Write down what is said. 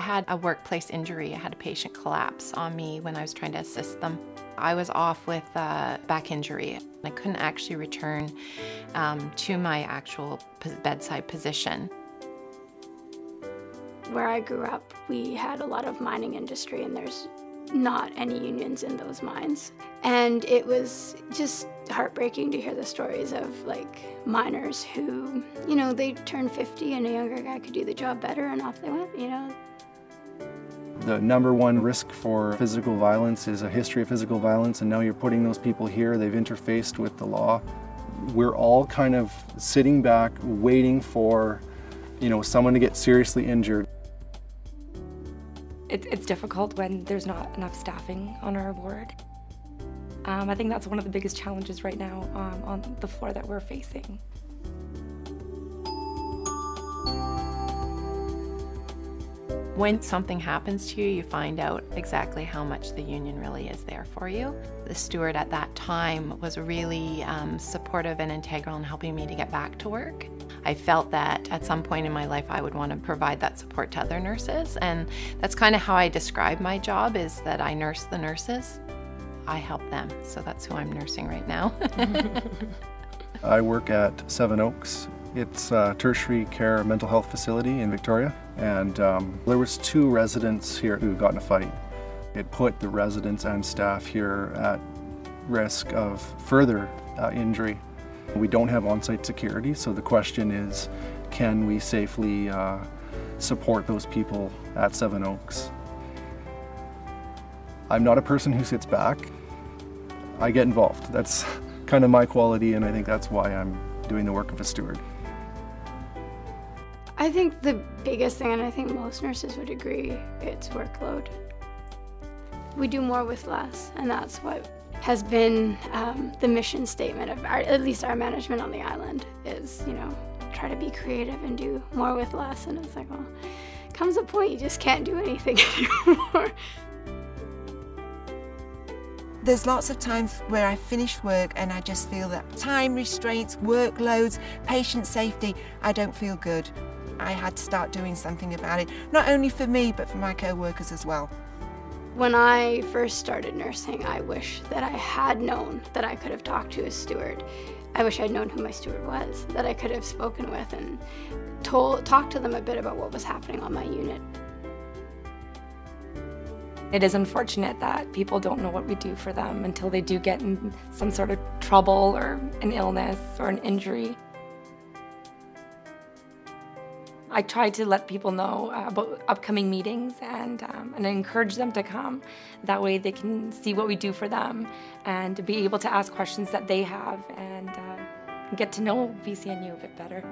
had a workplace injury. I had a patient collapse on me when I was trying to assist them. I was off with a back injury. I couldn't actually return to my actual bedside position. Where I grew up, we had a lot of mining industry, and there's not any unions in those mines. And it was just heartbreaking to hear the stories of like miners who, you know, they turned 50 and a younger guy could do the job better and off they went, you know. The number one risk for physical violence is a history of physical violence, and now you're putting those people here, they've interfaced with the law. We're all kind of sitting back waiting for, you know, someone to get seriously injured. It's difficult when there's not enough staffing on our ward. I think that's one of the biggest challenges right now on the floor that we're facing. When something happens to you, you find out exactly how much the union really is there for you. The steward at that time was really supportive and integral in helping me to get back to work. I felt that at some point in my life I would want to provide that support to other nurses, and that's kind of how I describe my job, is that I nurse the nurses. I help them, so that's who I'm nursing right now. I work at Seven Oaks. It's a tertiary care mental health facility in Victoria, and there was 2 residents here who got in a fight. It put the residents and staff here at risk of further injury. We don't have on-site security, so the question is, can we safely support those people at Seven Oaks? I'm not a person who sits back. I get involved. That's kind of my quality, and I think that's why I'm doing the work of a steward. I think the biggest thing, and I think most nurses would agree, it's workload. We do more with less, and that's what has been the mission statement of at least our management on the island is, you know, try to be creative and do more with less. And it's like, well, comes a point you just can't do anything anymore. There's lots of times where I finish work and I just feel that time restraints, workloads, patient safety, I don't feel good. I had to start doing something about it, not only for me, but for my co-workers as well. When I first started nursing, I wish that I had known that I could have talked to a steward. I wish I'd known who my steward was, that I could have spoken with and talked to them a bit about what was happening on my unit. It is unfortunate that people don't know what we do for them until they do get in some sort of trouble or an illness or an injury. I try to let people know about upcoming meetings and encourage them to come. That way they can see what we do for them and be able to ask questions that they have and get to know BCNU a bit better.